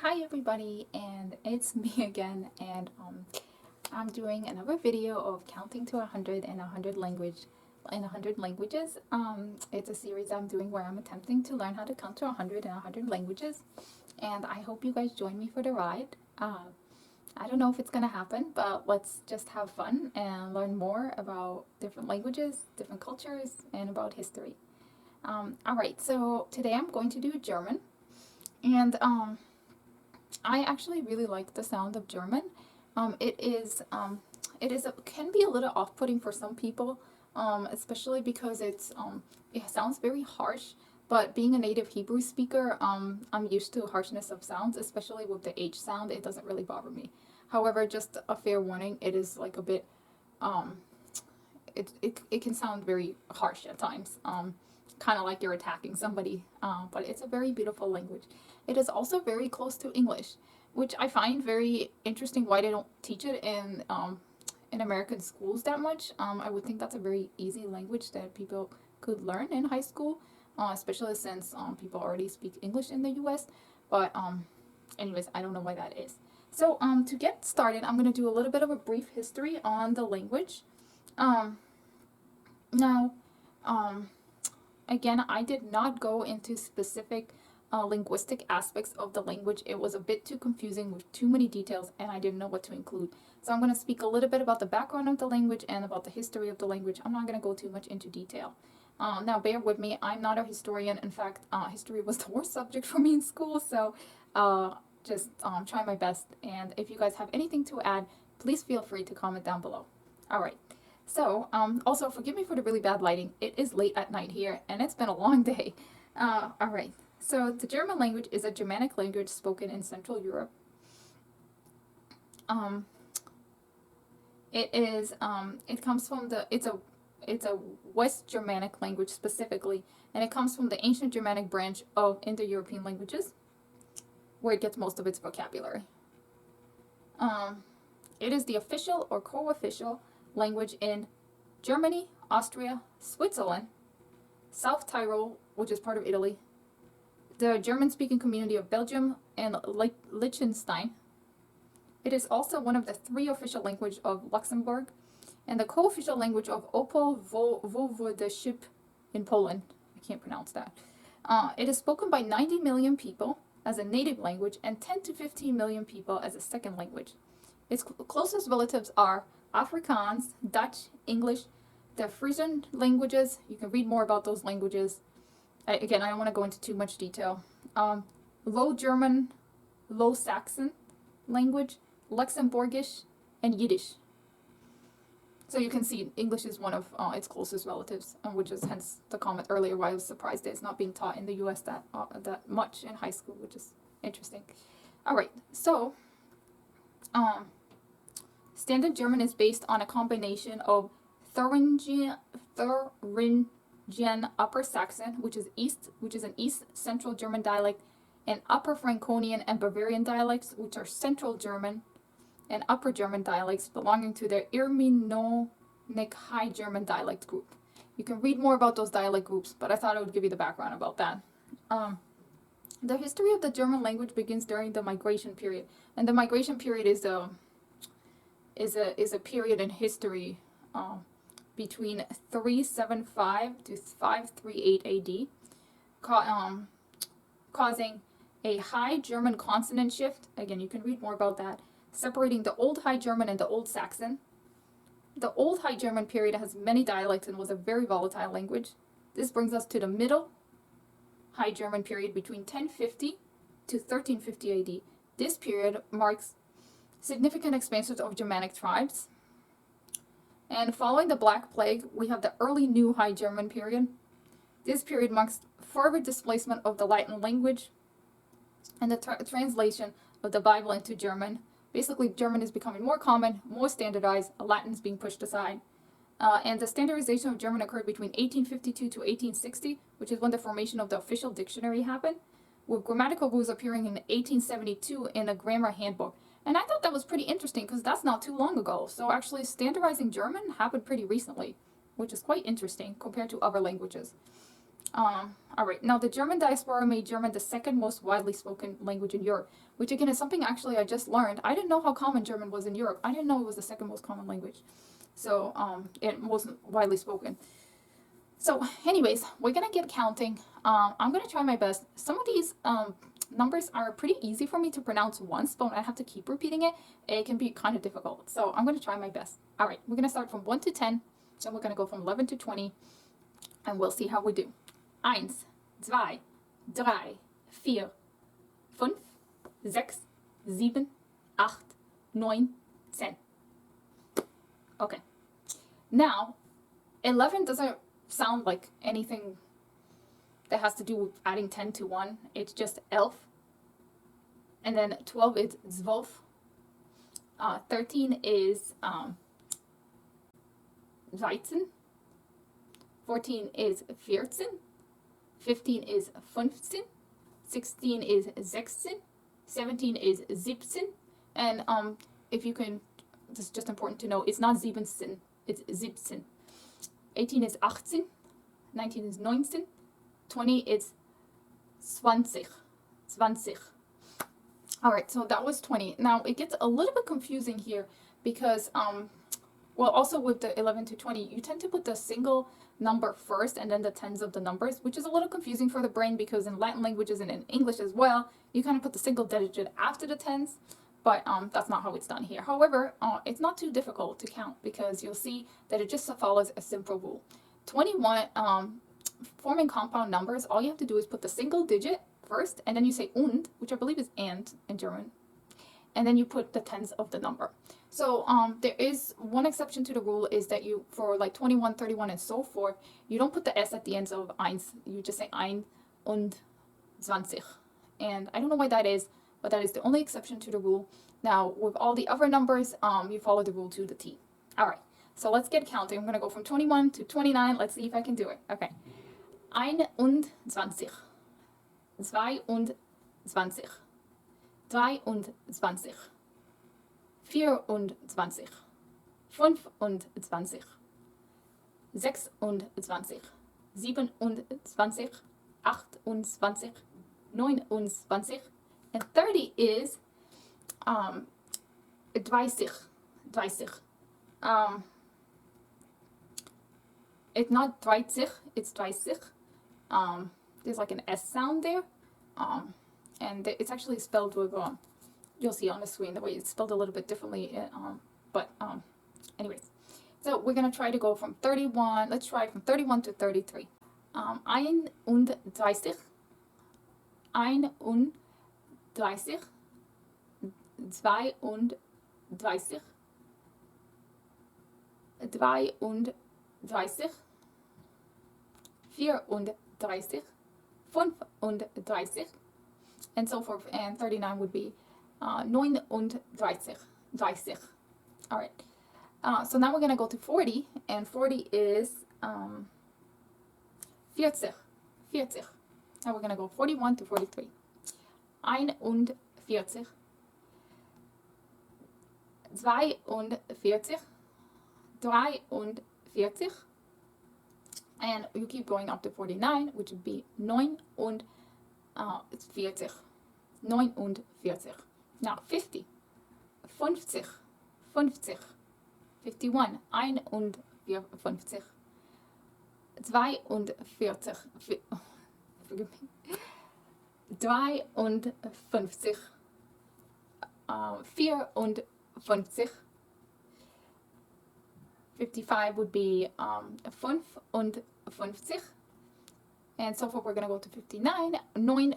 Hi everybody, and it's me again, and I'm doing another video of counting to 100 in 100 languages. It's a series I'm doing where I'm attempting to learn how to count to 100 in 100 languages, and I hope you guys join me for the ride. I don't know if it's gonna happen, but let's just have fun and learn more about different languages, different cultures, and about history. Alright, so today I'm going to do German, and I actually really like the sound of German. Can be a little off-putting for some people, especially because it sounds very harsh. But being a native Hebrew speaker, I'm used to harshness of sounds, especially with the H sound. It doesn't really bother me. However, just a fair warning, it is like a bit, it can sound very harsh at times. Kind of like you're attacking somebody, but it's a very beautiful language. It is also very close to English, which I find very interesting why they don't teach it in American schools that much. I would think that's a very easy language that people could learn in high school, especially since people already speak English in the US. But anyways, I don't know why that is. So to get started, I'm going to do a little bit of a brief history on the language. Now, again, I did not go into specific linguistic aspects of the language. It was a bit too confusing with too many details, and I didn't know what to include. So I'm going to speak a little bit about the background of the language and about the history of the language. I'm not going to go too much into detail. Now, bear with me. I'm not a historian. In fact, history was the worst subject for me in school, so just try my best. And if you guys have anything to add, please feel free to comment down below. All right. So, also, forgive me for the really bad lighting. It is late at night here, and it's been a long day. All right. So, the German language is a Germanic language spoken in Central Europe. It comes from it's a West Germanic language specifically, and it comes from the ancient Germanic branch of Indo European languages, where it gets most of its vocabulary. It is the official or co-official language in Germany, Austria, Switzerland, South Tyrol, which is part of Italy, the German-speaking Community of Belgium, and Liechtenstein. It is also one of the 3 official languages of Luxembourg, and the co-official language of Opole Voivodeship in Poland. I can't pronounce that. It is spoken by 90 million people as a native language and 10 to 15 million people as a second language. Its closest relatives are Afrikaans, Dutch, English, the Frisian languages. You can read more about those languages. Again, I don't want to go into too much detail. Low German, Low Saxon language, Luxembourgish, and Yiddish. So you can see English is one of its closest relatives, which is hence the comment earlier why I was surprised that it's not being taught in the US that much in high school, which is interesting. All right, so Standard German is based on a combination of Thuringian-Upper Saxon, which is an East Central German dialect, and Upper Franconian and Bavarian dialects, which are Central German and Upper German dialects belonging to the Irminonic High German dialect group. You can read more about those dialect groups, but I thought I would give you the background about that. The history of the German language begins during the migration period, and the migration period is a period in history between 375 to 538 AD, causing a High German consonant shift. Again, you can read more about that, separating the Old High German and the Old Saxon. The Old High German period has many dialects and was a very volatile language. This brings us to the Middle High German period between 1050 to 1350 AD. This period marks significant expansions of Germanic tribes. And following the Black Plague, we have the early New High German period. This period marks further displacement of the Latin language and the translation of the Bible into German. Basically, German is becoming more common, more standardized, Latin is being pushed aside. And the standardization of German occurred between 1852 to 1860, which is when the formation of the official dictionary happened, with grammatical rules appearing in 1872 in a grammar handbook. And I thought that was pretty interesting because that's not too long ago. So actually standardizing German happened pretty recently, which is quite interesting compared to other languages. All right, now the German diaspora made German the second most widely spoken language in Europe, which again is something actually I just learned. I didn't know how common German was in Europe. I didn't know it was the second most common language. So, it most widely spoken. So anyways, we're gonna get counting. I'm gonna try my best. Some of these numbers are pretty easy for me to pronounce once, but when I have to keep repeating it, it can be kind of difficult. So I'm gonna try my best. All right, we're gonna start from 1 to 10, then we're gonna go from 11 to 20, and we'll see how we do. 1, 2, 3, 4, 5, 6, 7, 8, 9, 10. Okay. Now, 11 doesn't sound like anything that has to do with adding 10 to 1. It's just 11. And then 12 is 12. 13 is 13. 14 is 14. 15 is 15. 16 is 16. 17 is 17. And if you can, this is just important to know, it's not 17, it's 17. 18 is 18. 19 is 19. 20 is 20. 20. All right, so that was 20. Now it gets a little bit confusing here because, well, also with the 11 to 20, you tend to put the single number first and then the tens of the numbers, which is a little confusing for the brain because in Latin languages and in English as well, you kind of put the single digit after the tens, but that's not how it's done here. However, it's not too difficult to count because you'll see that it just follows a simple rule. 21, forming compound numbers, all you have to do is put the single digit first, and then you say und, which I believe is and in German, and then you put the tens of the number. So there is one exception to the rule is that you, for like 21, 31, and so forth, you don't put the s at the ends of eins. You just say ein und 20. And I don't know why that is, but that is the only exception to the rule. Now, with all the other numbers, you follow the rule to the T. All right, so let's get counting. I'm going to go from 21 to 29. Let's see if I can do it. Okay. 21, 22, 23, 24, 25, 26, 27, 27, 28, 29, and 30 is 20. It's not 20, it's 20. There's like an S sound there, and it's actually spelled with, you'll see on the screen the way it's spelled a little bit differently, but anyways. So we're going to try to go from 31, let's try from 31 to 33. 31, 31, 32, 33, 34, 35, and so forth, and 39 would be 39, 30. All right. So now we're going to go to 40, and 40 is 40. Now we're going to go 41 to 43. 41, 42, 43, and you keep going up to 49, which would be 49. 49. Now 50. 50. 50. 51. 51. 42. Forgive me. 53. 54. 55 would be 55. And so forth, we're going to go to 59, 59.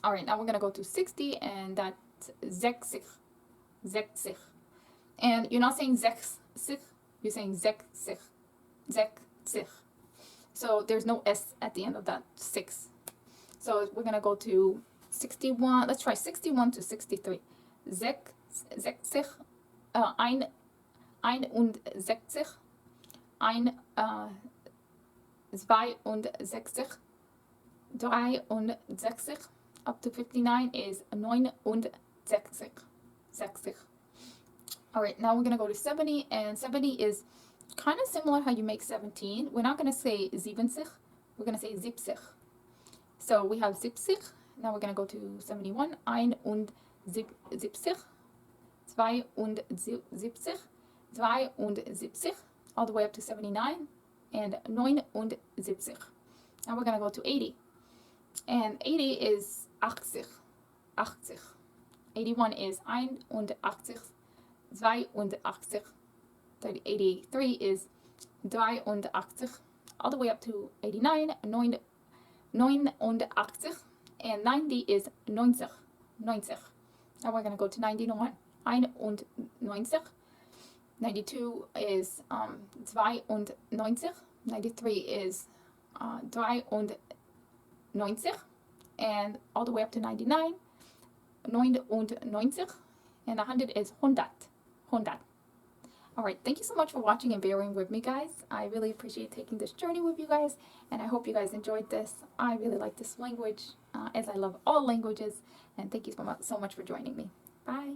All right, now we're going to go to 60, and that's 60. 60. And you're not saying 60, you're saying 60. 60. So there's no S at the end of that 6. So we're going to go to 61. Let's try 61 to 63. 60. 61. 62, 63, up to 59 is 69. 60. All right, now we're going to go to 70, and 70 is Kind of similar how you make 17. We're not going to say 70. We're going to say 70. So we have 70. Now we're going to go to 71. 71. 72. 72. All the way up to 79. And 79. Now we're going to go to 80. And 80 is 80. 80. 81 is 81. 82. 83 is 83. All the way up to 89. 89. And 90 is 90. 90. Now we're going to go to 91. 91. 92 is 92. 93 is 93. And all the way up to 99. 99. And 100 is 100. 100. Alright, thank you so much for watching and bearing with me, guys. I really appreciate taking this journey with you guys, and I hope you guys enjoyed this. I really like this language, as I love all languages, and thank you so much for joining me. Bye.